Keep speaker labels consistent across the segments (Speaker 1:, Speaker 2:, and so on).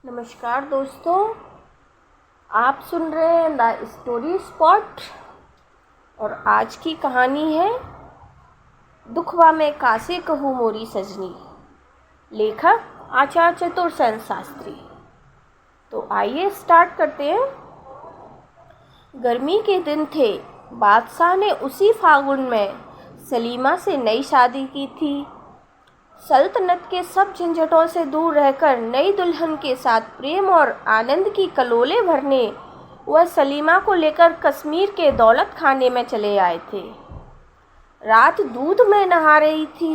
Speaker 1: नमस्कार दोस्तों, आप सुन रहे हैं द स्टोरी स्पॉट। और आज की कहानी है दुखवा में कासे कहूँ मोरी सजनी, लेखक आचार्य चतुरसेन शास्त्री। तो आइए स्टार्ट करते हैं। गर्मी के दिन थे। बादशाह ने उसी फागुन में सलीमा से नई शादी की थी। सल्तनत के सब झंझटों से दूर रहकर नई दुल्हन के साथ प्रेम और आनंद की कलोले भरने वह सलीमा को लेकर कश्मीर के दौलत खाने में चले आए थे। रात दूध में नहा रही थी।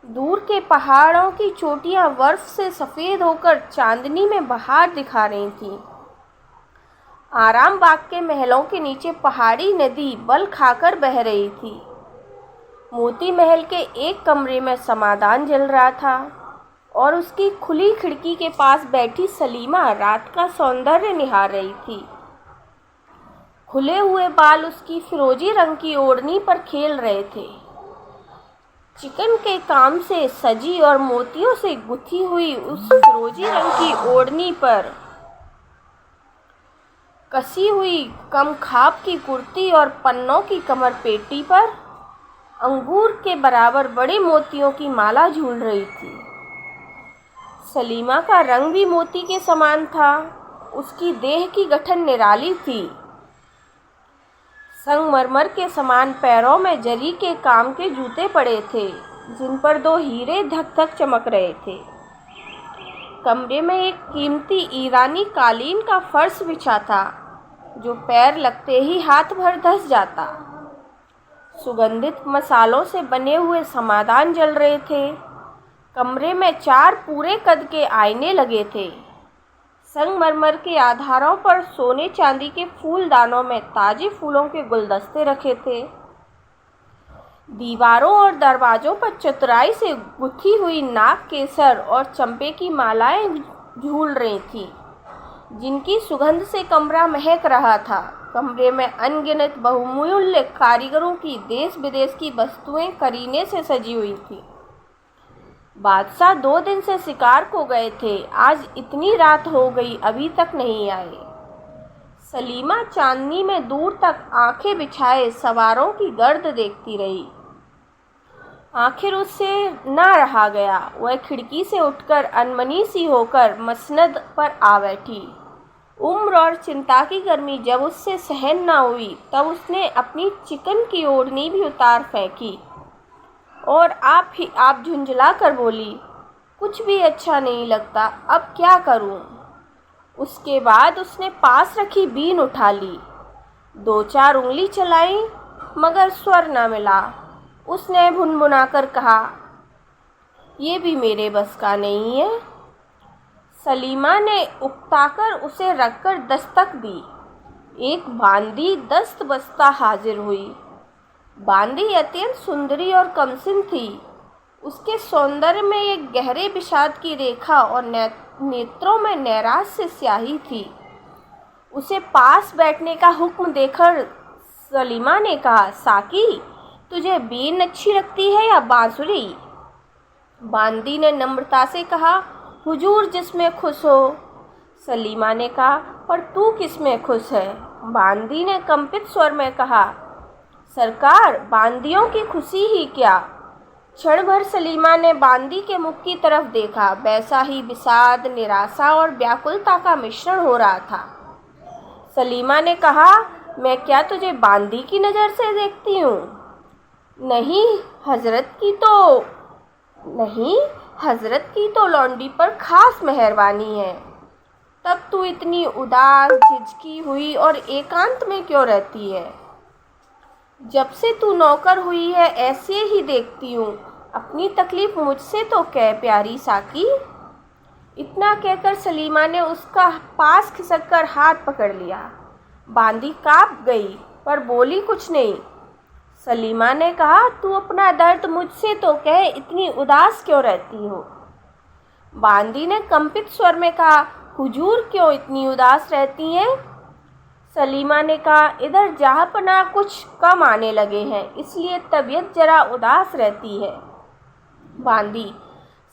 Speaker 1: दूर के पहाड़ों की चोटियां बर्फ से सफ़ेद होकर चांदनी में बहार दिखा रही थीं। आराम बाग के महलों के नीचे पहाड़ी नदी बल खाकर बह रही थी। मोती महल के एक कमरे में समाधान जल रहा था और उसकी खुली खिड़की के पास बैठी सलीमा रात का सौंदर्य निहार रही थी। खुले हुए बाल उसकी फिरोजी रंग की ओढ़नी पर खेल रहे थे। चिकन के काम से सजी और मोतियों से गुथी हुई उस फिरोजी रंग की ओढ़नी पर कसी हुई कम खाप की कुर्ती और पन्नों की कमर पेटी पर अंगूर के बराबर बड़े मोतियों की माला झूल रही थी। सलीमा का रंग भी मोती के समान था। उसकी देह की गठन निराली थी। संगमरमर के समान पैरों में जरी के काम के जूते पड़े थे, जिन पर 2 हीरे धक धक चमक रहे थे। कमरे में एक कीमती ईरानी कालीन का फर्श बिछा था, जो पैर लगते ही हाथ भर धंस जाता। सुगंधित मसालों से बने हुए समाधान जल रहे थे। कमरे में 4 पूरे कद के आईने लगे थे। संगमरमर के आधारों पर सोने चांदी के फूलदानों में ताजे फूलों के गुलदस्ते रखे थे। दीवारों और दरवाजों पर चतुराई से गुथी हुई नाग केसर और चंपे की मालाएं झूल रही थीं, जिनकी सुगंध से कमरा महक रहा था। कमरे में अनगिनत बहुमूल्य कारीगरों की देश विदेश की वस्तुएं करीने से सजी हुई थी। बादशाह 2 दिन से शिकार को गए थे। आज इतनी रात हो गई, अभी तक नहीं आए। सलीमा चांदनी में दूर तक आंखें बिछाए सवारों की गर्द देखती रही। आखिर उससे ना रहा गया। वह खिड़की से उठकर अनमनी सी होकर मसनद पर आ बैठी। उम्र और चिंता की गर्मी जब उससे सहन न हुई, तब उसने अपनी चिकन की ओढ़नी भी उतार फेंकी और आप झुंझला कर बोली, कुछ भी अच्छा नहीं लगता, अब क्या करूं? उसके बाद उसने पास रखी बीन उठा ली। 2-4 उंगली चलाई, मगर स्वर न मिला। उसने भुनभुनाकर कहा, ये भी मेरे बस का नहीं है। सलीमा ने उकताकर उसे रखकर दस्तक दी। एक बांदी दस्त बस्ता हाजिर हुई। बांदी अत्यंत सुंदरी और कमसिन थी। उसके सौंदर्य में एक गहरे विषाद की रेखा और नेत्रों में नैराश्य स्याही थी। उसे पास बैठने का हुक्म देकर सलीमा ने कहा, साकी, तुझे बीन अच्छी लगती है या बांसुरी? बांदी ने नम्रता से कहा, हुजूर जिसमें खुश हो। सलीमा ने कहा, पर तू किसमें खुश है? बांदी ने कंपित स्वर में कहा, सरकार, बांदियों की खुशी ही क्या। क्षण भर सलीमा ने बांदी के मुख की तरफ देखा। वैसा ही विषाद, निराशा और व्याकुलता का मिश्रण हो रहा था। सलीमा ने कहा, मैं क्या तुझे बांदी की नज़र से देखती हूँ? नहीं, हजरत की तो लौंडी पर खास मेहरबानी है। तब तू इतनी उदास, झिझकी हुई और एकांत में क्यों रहती है? जब से तू नौकर हुई है, ऐसे ही देखती हूँ। अपनी तकलीफ मुझसे तो कह प्यारी साकी। इतना कहकर सलीमा ने उसका पास खिसककर हाथ पकड़ लिया। बांदी कांप गई, पर बोली कुछ नहीं। सलीमा ने कहा, तू अपना दर्द मुझसे तो कह, इतनी उदास क्यों रहती हो? बांदी ने कंपित स्वर में कहा, हुजूर क्यों इतनी उदास रहती हैं? सलीमा ने कहा, इधर जहाँपना कुछ कम आने लगे हैं, इसलिए तबीयत जरा उदास रहती है। बांदी,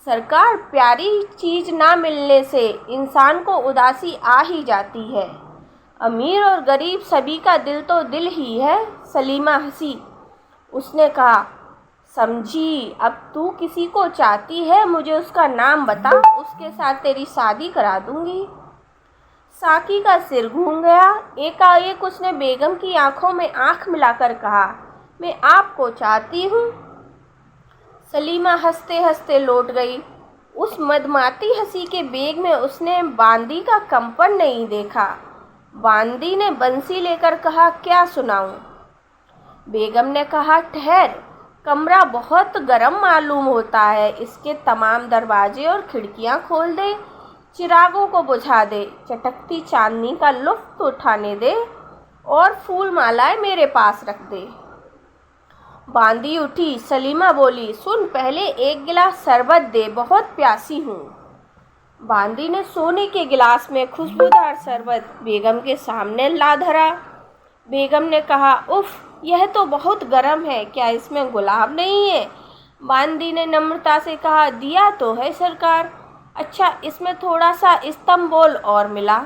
Speaker 1: सरकार, प्यारी चीज ना मिलने से इंसान को उदासी आ ही जाती है। अमीर और गरीब सभी का दिल तो दिल ही है। सलीमा हंसी। उसने कहा, समझी, अब तू किसी को चाहती है, मुझे उसका नाम बता, उसके साथ तेरी शादी करा दूंगी। साकी का सिर घूम गया। एकाएक उसने बेगम की आंखों में आंख मिलाकर कहा, मैं आपको चाहती हूँ। सलीमा हंसते हंसते लौट गई। उस मदमाती हंसी के बेग में उसने बांदी का कंपन नहीं देखा। बांदी ने बंसी लेकर कहा, क्या सुनाऊं? बेगम ने कहा, ठहर, कमरा बहुत गर्म मालूम होता है, इसके तमाम दरवाजे और खिड़कियां खोल दे, चिरागों को बुझा दे, चटकती चांदनी का लुत्फ उठाने दे और फूल मालाएं मेरे पास रख दे। बांदी उठी। सलीमा बोली, सुन, पहले एक गिलास शरबत दे, बहुत प्यासी हूँ। बांदी ने सोने के गिलास में खुशबूदार शरबत बेगम के सामने ला धरा। बेगम ने कहा, उफ, यह तो बहुत गर्म है, क्या इसमें गुलाब नहीं है? बांदी ने नम्रता से कहा, दिया तो है सरकार। अच्छा, इसमें थोड़ा सा इस्तंबोल और मिला।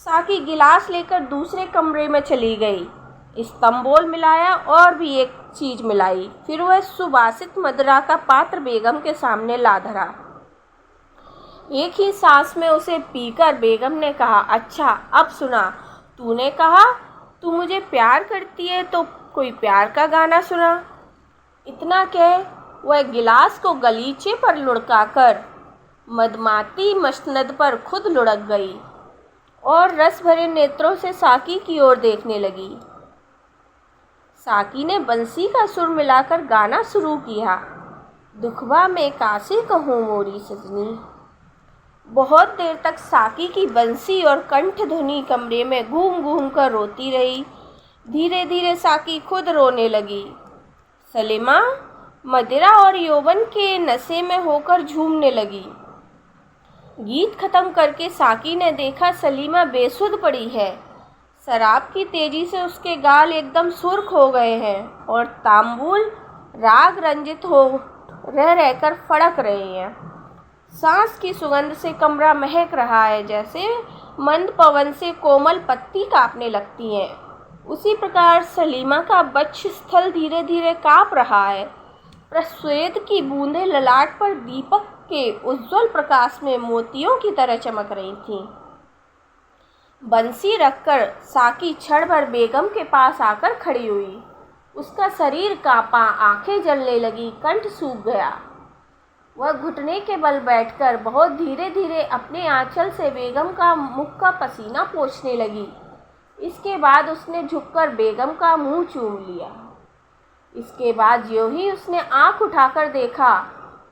Speaker 1: साकी गिलास लेकर दूसरे कमरे में चली गई। इस्तंबोल मिलाया और भी एक चीज मिलाई। फिर वह सुबासित मदिरा का पात्र बेगम के सामने ला धरा। एक ही सांस में उसे पीकर बेगम ने कहा, अच्छा, अब सुना, तूने कहा तू मुझे प्यार करती है, तो कोई प्यार का गाना सुना। इतना कह वह गिलास को गलीचे पर लुढ़काकर मदमाती मसनद पर खुद लुढ़क गई और रस भरे नेत्रों से साकी की ओर देखने लगी। साकी ने बंसी का सुर मिलाकर गाना शुरू किया, दुखवा में कासे कहूँ मोरी सजनी। बहुत देर तक साकी की बंसी और कंठ ध्वनि कमरे में घूम घूम कर रोती रही। धीरे धीरे साकी खुद रोने लगी। सलीमा मदिरा और यौवन के नशे में होकर झूमने लगी। गीत खत्म करके साकी ने देखा सलीमा बेसुध पड़ी है। शराब की तेजी से उसके गाल एकदम सुर्ख हो गए हैं और तांबुल राग रंजित हो रह रहकर फड़क रहे हैं। सांस की सुगंध से कमरा महक रहा है, जैसे मंद पवन से कोमल पत्ती कांपने लगती है। उसी प्रकार सलीमा का वक्षस्थल धीरे धीरे कांप रहा है। प्रस्वेद की बूंदें ललाट पर दीपक के उज्जवल प्रकाश में मोतियों की तरह चमक रही थीं। बंसी रखकर साकी क्षण भर बेगम के पास आकर खड़ी हुई। उसका शरीर कांपा, आंखें जलने लगी, कंठ सूख गया। वह घुटने के बल बैठकर बहुत धीरे धीरे अपने आंचल से बेगम का मुख का पसीना पोंछने लगी। इसके बाद उसने झुककर बेगम का मुंह चूम लिया। इसके बाद ज्यों ही उसने आंख उठाकर देखा,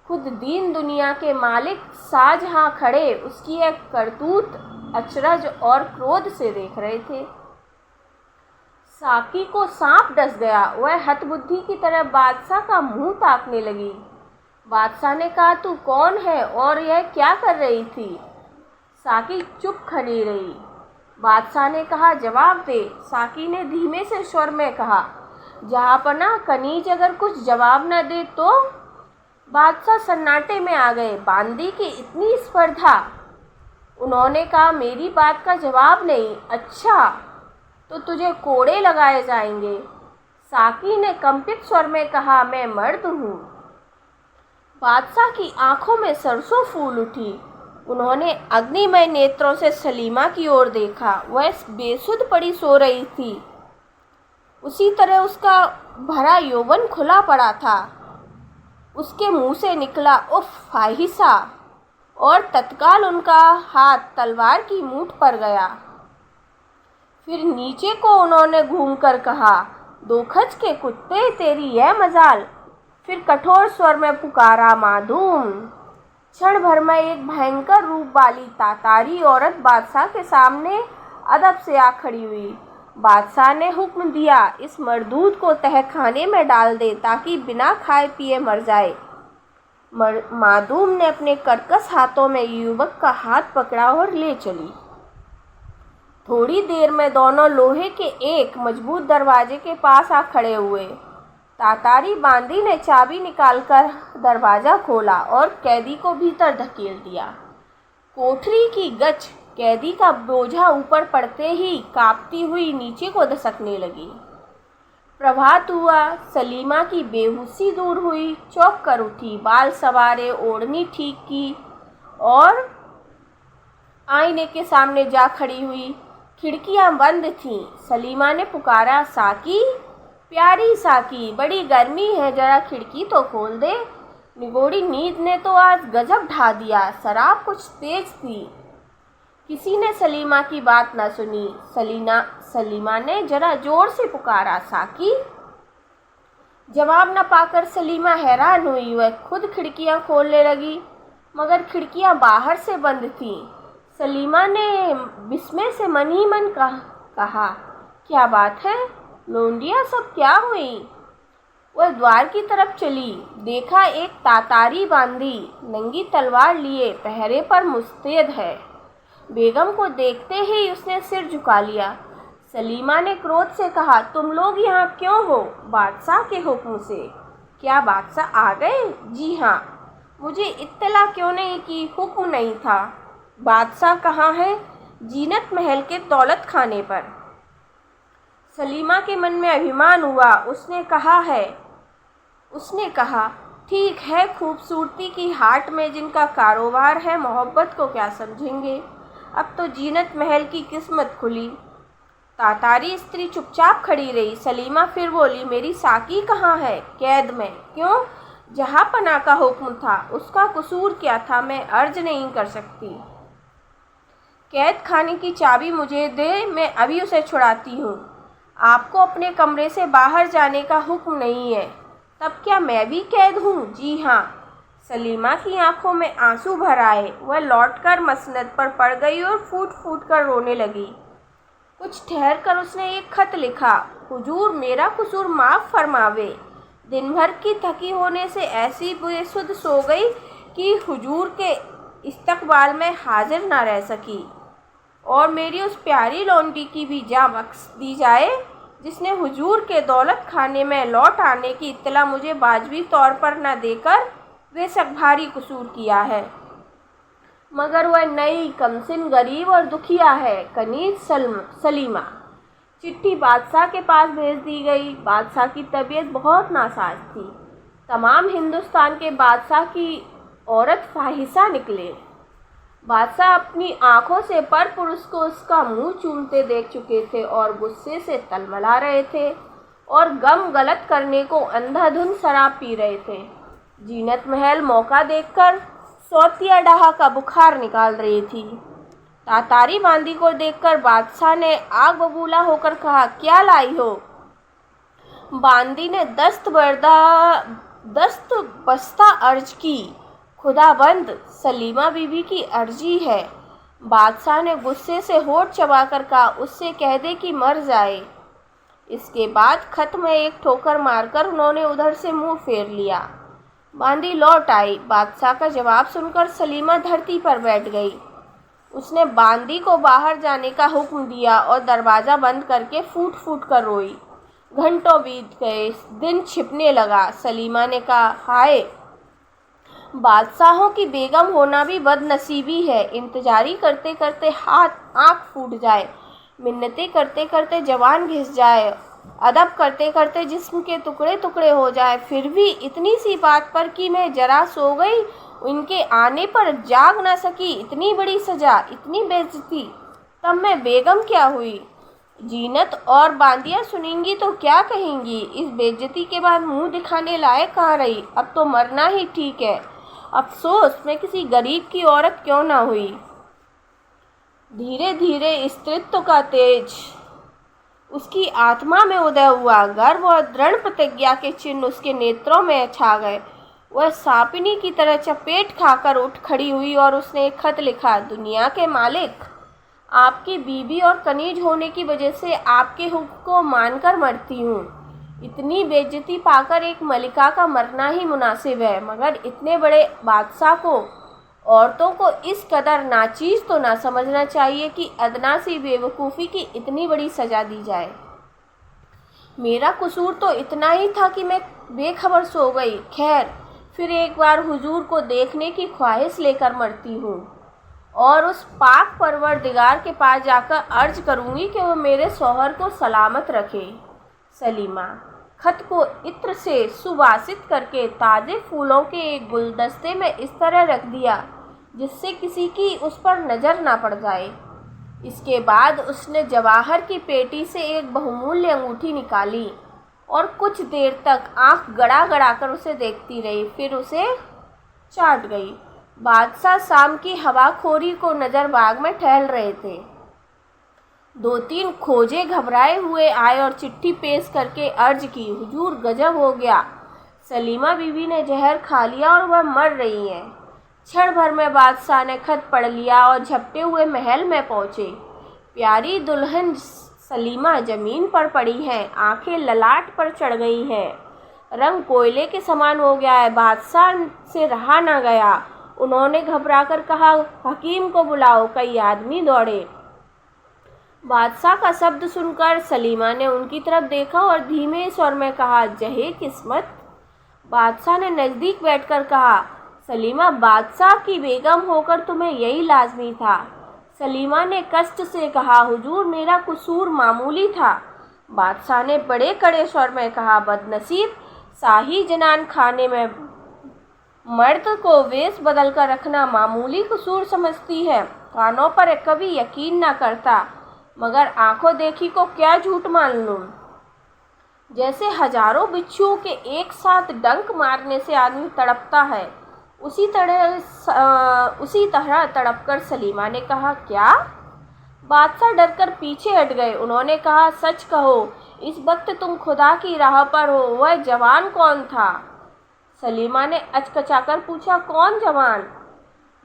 Speaker 1: खुद दीन दुनिया के मालिक शाहजहां खड़े उसकी एक करतूत, अचरज और क्रोध से देख रहे थे। साकी को सांप डस गया। वह हतबुद्धि की तरह बादशाह का मुंह ताकने लगी। बादशाह ने कहा, तू कौन है और यह क्या कर रही थी? साकी चुप खड़ी रही। बादशाह ने कहा, जवाब दे। साकी ने धीमे से स्वर में कहा, जहाँपना, कनीज अगर कुछ जवाब न दे तो। बादशाह सन्नाटे में आ गए। बांदी की इतनी स्पर्धा। उन्होंने कहा, मेरी बात का जवाब नहीं। अच्छा, तो तुझे कोड़े लगाए जाएंगे। साकी ने कंपित स्वर में कहा, मैं मर्द हूँ। बादशाह की आंखों में सरसों फूल उठी। उन्होंने अग्निमय नेत्रों से सलीमा की ओर देखा। वह बेसुध पड़ी सो रही थी। उसी तरह उसका भरा यौवन खुला पड़ा था। उसके मुंह से निकला, उफ फाहिशा, और तत्काल उनका हाथ तलवार की मूठ पर गया। फिर नीचे को उन्होंने घूमकर कहा, दोखच के कुत्ते, तेरी यह मजाल। फिर कठोर स्वर में पुकारा, माधूम। क्षण भर में एक भयंकर रूप वाली तातारी औरत बादशाह के सामने अदब से आ खड़ी हुई। बादशाह ने हुक्म दिया, इस मरदूद को तहखाने में डाल दे ताकि बिना खाए पिए मर जाए। माधूम ने अपने कर्कश हाथों में युवक का हाथ पकड़ा और ले चली। थोड़ी देर में दोनों लोहे के एक मजबूत दरवाजे के पास आ खड़े हुए। तातारी बांदी ने चाबी निकालकर दरवाज़ा खोला और कैदी को भीतर धकेल दिया। कोठरी की गच कैदी का बोझा ऊपर पड़ते ही कांपती हुई नीचे को धसकने लगी। प्रभात हुआ, सलीमा की बेहोशी दूर हुई, चौंक कर उठी, बाल संवारे, ओढ़नी ठीक की और आईने के सामने जा खड़ी हुई। खिड़कियां बंद थीं। सलीमा ने पुकारा, साकी, प्यारी साकी, बड़ी गर्मी है, जरा खिड़की तो खोल दे। निगोड़ी नींद ने तो आज गजब ढा दिया। शराब कुछ तेज थी। किसी ने सलीमा की बात न सुनी। सलीमा ने जरा जोर से पुकारा, साकी। जवाब न पाकर सलीमा हैरान हुई। वह खुद खिड़कियां खोलने लगी, मगर खिड़कियां बाहर से बंद थीं। सलीमा ने विस्मय से मन ही मन कहा, क्या बात है लोंडिया, सब क्या हुई? वह द्वार की तरफ चली। देखा एक तातारी बांदी नंगी तलवार लिए पहरे पर मुस्तैद है। बेगम को देखते ही उसने सिर झुका लिया। सलीमा ने क्रोध से कहा, तुम लोग यहाँ क्यों हो? बादशाह के हुक्म से। क्या बादशाह आ गए? जी हाँ। मुझे इत्तला क्यों नहीं की? हुक्म नहीं था। बादशाह कहाँ है? जीनत महल के दौलत खाने पर। सलीमा के मन में अभिमान हुआ। उसने कहा, ठीक है, खूबसूरती की हाट में जिनका कारोबार है, मोहब्बत को क्या समझेंगे? अब तो जीनत महल की किस्मत खुली। तातारी स्त्री चुपचाप खड़ी रही। सलीमा फिर बोली, मेरी साकी कहाँ है? कैद में। क्यों? जहाँ पना का हुक्म था। उसका कसूर क्या था? मैं अर्ज नहीं कर सकती। कैद खाने की चाबी मुझे दे, मैं अभी उसे छुड़ाती हूँ। आपको अपने कमरे से बाहर जाने का हुक्म नहीं है। तब क्या मैं भी कैद हूँ? जी हाँ। सलीमा की आंखों में आंसू भर आए। वह लौटकर मसनद पर पड़ गई और फूट फूट कर रोने लगी। कुछ ठहर कर उसने एक खत लिखा, हुजूर, मेरा कसूर माफ़ फरमावे। दिन भर की थकी होने से ऐसी बेसुध सो गई कि हुजूर के इस्तकबाल में हाजिर न रह सकी। और मेरी उस प्यारी लौंडी की भी जा बख्श दी जाए जिसने हुजूर के दौलत खाने में लौट आने की इत्तला मुझे वाजबी तौर पर न देकर बेशक भारी कसूर किया है, मगर वह नई, कमसिन, गरीब और दुखिया है। कनीज सलीमा। चिट्ठी बादशाह के पास भेज दी गई। बादशाह की तबीयत बहुत नासाज थी। तमाम हिंदुस्तान के बादशाह की औरत फाहिशा निकले। बादशाह अपनी आंखों से पर पुरुष को उसका मुंह चूमते देख चुके थे और गुस्से से तलमला रहे थे और गम गलत करने को अंधाधुंध शराब पी रहे थे। जीनत महल मौका देखकर सौतिया डाहा का बुखार निकाल रही थी। तातारी बांदी को देखकर बादशाह ने आग बबूला होकर कहा, क्या लाई हो? बांदी ने दस्त बस्ता अर्ज की, खुदाबंद, सलीमा बीबी की अर्जी है। बादशाह ने गुस्से से होठ चबाकर कहा, उससे कह दे कि मर जाए। इसके बाद खत में एक ठोकर मारकर उन्होंने उधर से मुंह फेर लिया। बांदी लौट आई। बादशाह का जवाब सुनकर सलीमा धरती पर बैठ गई। उसने बांदी को बाहर जाने का हुक्म दिया और दरवाज़ा बंद करके फूट फूट कर रोई। घंटों बीत गए। दिन छिपने लगा। सलीमा ने कहा, हाय, बादशाहों की बेगम होना भी बदनसीबी है। इंतजारी करते करते आँख फूट जाए, मिन्नतें करते करते जवान घिस जाए, अदब करते करते जिस्म के टुकड़े टुकड़े हो जाए, फिर भी इतनी सी बात पर कि मैं जरा सो गई, उनके आने पर जाग ना सकी, इतनी बड़ी सजा, इतनी बेइज्जती, तब मैं बेगम क्या हुई? जीनत और बांदियाँ सुनेंगी तो क्या कहेंगी? इस बेइज्जती के बाद मुंह दिखाने लायक कहाँ रही? अब तो मरना ही ठीक है। अफसोस, मैं किसी गरीब की औरत क्यों ना हुई। धीरे धीरे स्त्रीत्व का तेज उसकी आत्मा में उदय हुआ। गर्व और दृढ़ प्रतिज्ञा के चिन्ह उसके नेत्रों में छा गए। वह सांपिनी की तरह चपेट खाकर उठ खड़ी हुई और उसने एक खत लिखा, दुनिया के मालिक, आपकी बीबी और कनीज होने की वजह से आपके हुक्म को मानकर मरती हूँ। इतनी बेइज्जती पाकर एक मलिका का मरना ही मुनासिब है, मगर इतने बड़े बादशाह को औरतों को इस कदर नाचीज तो ना समझना चाहिए कि अदना सी बेवकूफ़ी की इतनी बड़ी सज़ा दी जाए। मेरा कसूर तो इतना ही था कि मैं बेखबर सो गई। खैर, फिर एक बार हुजूर को देखने की ख्वाहिश लेकर मरती हूँ और उस पाक परवरदिगार के पास जाकर अर्ज करूँगी कि वो मेरे शौहर को सलामत रखे। सलीमा खत को इत्र से सुवासित करके ताज़े फूलों के एक गुलदस्ते में इस तरह रख दिया जिससे किसी की उस पर नज़र ना पड़ जाए। इसके बाद उसने जवाहर की पेटी से एक बहुमूल्य अंगूठी निकाली और कुछ देर तक आंख गड़ा गड़ा कर उसे देखती रही, फिर उसे चाट गई। बादशाह शाम की हवाखोरी को नज़र बाग में टहल रहे थे। 2-3 खोजे घबराए हुए आए और चिट्ठी पेश करके अर्ज की, हुजूर गजब हो गया, सलीमा बीवी ने जहर खा लिया और वह मर रही हैं। क्षण भर में बादशाह ने खत पढ़ लिया और झपटे हुए महल में पहुँचे। प्यारी दुल्हन सलीमा जमीन पर पड़ी है, आंखें ललाट पर चढ़ गई हैं, रंग कोयले के समान हो गया है। बादशाह से रहा ना गया, उन्होंने घबराकर कहा, हकीम को बुलाओ। कई आदमी दौड़े। बादशाह का शब्द सुनकर सलीमा ने उनकी तरफ देखा और धीमे स्वर में कहा, जहे किस्मत। बादशाह ने नज़दीक बैठकर कहा, सलीमा, बादशाह की बेगम होकर तुम्हें यही लाजमी था। सलीमा ने कष्ट से कहा, हुजूर मेरा कसूर मामूली था। बादशाह ने बड़े कड़े स्वर में कहा, बदनसीब, शाही जनान खाने में मर्द को वेश बदल कर रखना मामूली कसूर समझती है। कानों पर कभी यकीन न करता, मगर आंखों देखी को क्या झूठ मान लूं। जैसे हजारों बिच्छुओं के एक साथ डंक मारने से आदमी तड़पता है, उसी तरह तड़पकर सलीमा ने कहा, क्या? बादशाह डरकर पीछे हट गए। उन्होंने कहा, सच कहो, इस वक्त तुम खुदा की राह पर हो। वह जवान कौन था? सलीमा ने अचकचाकर पूछा, कौन जवान?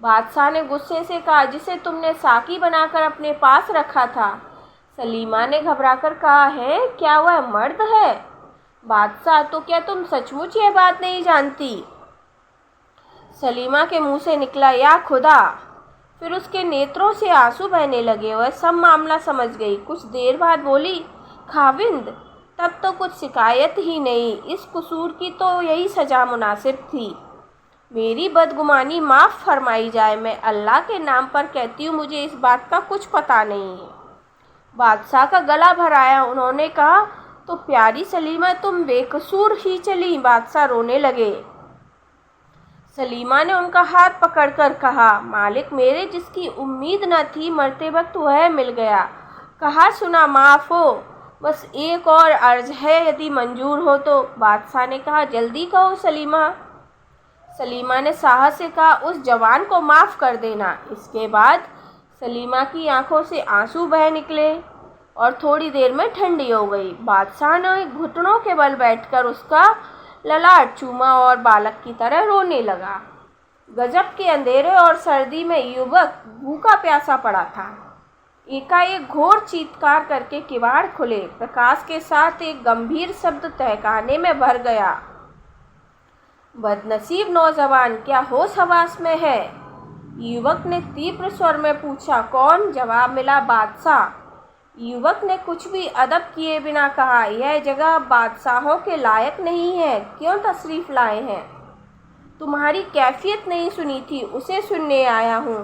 Speaker 1: बादशाह ने गुस्से से कहा, जिसे तुमने साकी बनाकर अपने पास रखा था। सलीमा ने घबराकर कहा, है क्या वह मर्द है? बादशाह, तो क्या तुम सचमुच यह बात नहीं जानती? सलीमा के मुंह से निकला, या खुदा। फिर उसके नेत्रों से आंसू बहने लगे। वह सब मामला समझ गई। कुछ देर बाद बोली, खाविंद, तब तो कुछ शिकायत ही नहीं, इस कसूर की तो यही सज़ा मुनासिब थी। मेरी बदगुमानी माफ़ फरमाई जाए, मैं अल्लाह के नाम पर कहती हूँ, मुझे इस बात का कुछ पता नहीं है। बादशाह का गला भर आया। उन्होंने कहा, तो प्यारी सलीमा, तुम बेकसूर ही चली। बादशाह रोने लगे। सलीमा ने उनका हाथ पकड़कर कहा, मालिक मेरे, जिसकी उम्मीद न थी, मरते वक्त वह मिल गया। कहा सुना माफ़ हो, बस एक और अर्ज है, यदि मंजूर हो तो। बादशाह ने कहा, जल्दी कहो सलीमा। सलीमा ने साहस से कहा, उस जवान को माफ़ कर देना। इसके बाद सलीमा की आंखों से आंसू बह निकले और थोड़ी देर में ठंडी हो गई। बादशाह ने घुटनों के बल बैठकर उसका ललाट चूमा और बालक की तरह रोने लगा। गजब के अंधेरे और सर्दी में युवक भूखा प्यासा पड़ा था। एकाएक घोर चीत्कार करके किवाड़ खुले। प्रकाश के साथ एक गंभीर शब्द तहखाने में भर गया, बदनसीब नौजवान, क्या होश हवास में है? युवक ने तीव्र स्वर में पूछा, कौन? जवाब मिला, बादशाह। युवक ने कुछ भी अदब किए बिना कहा, यह जगह बादशाहों के लायक नहीं है, क्यों तशरीफ़ लाए हैं? तुम्हारी कैफियत नहीं सुनी थी, उसे सुनने आया हूँ।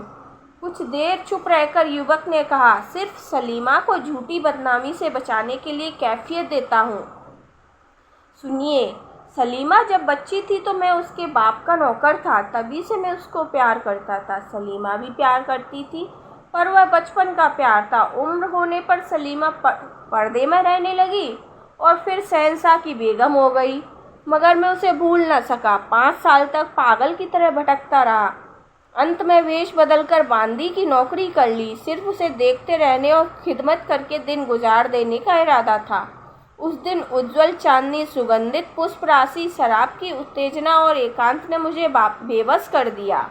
Speaker 1: कुछ देर चुप रहकर युवक ने कहा, सिर्फ सलीमा को झूठी बदनामी से बचाने के लिए कैफियत देता हूँ। सुनिए, सलीमा जब बच्ची थी तो मैं उसके बाप का नौकर था, तभी से मैं उसको प्यार करता था। सलीमा भी प्यार करती थी, पर वह बचपन का प्यार था। उम्र होने पर सलीमा पर्दे में रहने लगी और फिर शहंशाह की बेगम हो गई, मगर मैं उसे भूल न सका। 5 साल तक पागल की तरह भटकता रहा। अंत में वेश बदलकर बांदी की नौकरी कर ली। सिर्फ उसे देखते रहने और खिदमत करके दिन गुजार देने का इरादा था। उस दिन उज्ज्वल चांदनी, सुगंधित पुष्प राशि, शराब की उत्तेजना और एकांत ने मुझे बेबस कर दिया।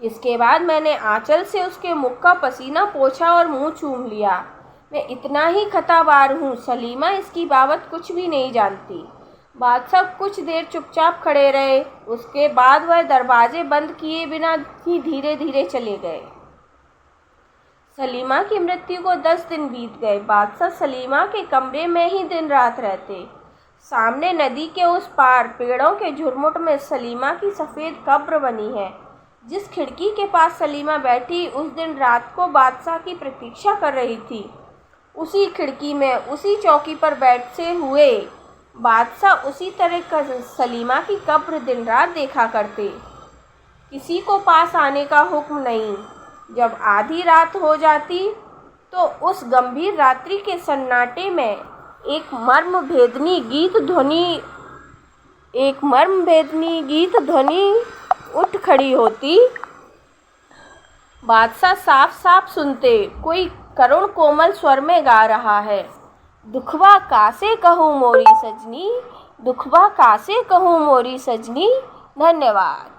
Speaker 1: इसके बाद मैंने आंचल से उसके मुख का पसीना पोंछा और मुंह चूम लिया। मैं इतना ही खताबार हूँ। सलीमा इसकी बाबत कुछ भी नहीं जानती। बादशाह कुछ देर चुपचाप खड़े रहे। उसके बाद वह दरवाजे बंद किए बिना ही धीरे धीरे चले गए। सलीमा की मृत्यु को 10 दिन बीत गए। बादशाह सलीमा के कमरे में ही दिन रात रहते। सामने नदी के उस पार पेड़ों के झुरमुट में सलीमा की सफ़ेद कब्र बनी है। जिस खिड़की के पास सलीमा बैठी उस दिन रात को बादशाह की प्रतीक्षा कर रही थी, उसी खिड़की में उसी चौकी पर बैठे हुए बादशाह उसी तरह सलीमा की कब्र दिन रात देखा करते। किसी को पास आने का हुक्म नहीं। जब आधी रात हो जाती तो उस गंभीर रात्रि के सन्नाटे में एक मर्म भेदनी गीत ध्वनि उठ खड़ी होती। बादशाह साफ साफ सुनते, कोई करुण कोमल स्वर में गा रहा है, दुखवा कासे कहूँ मोरी सजनी, दुखवा कासे कहूँ मोरी सजनी। धन्यवाद।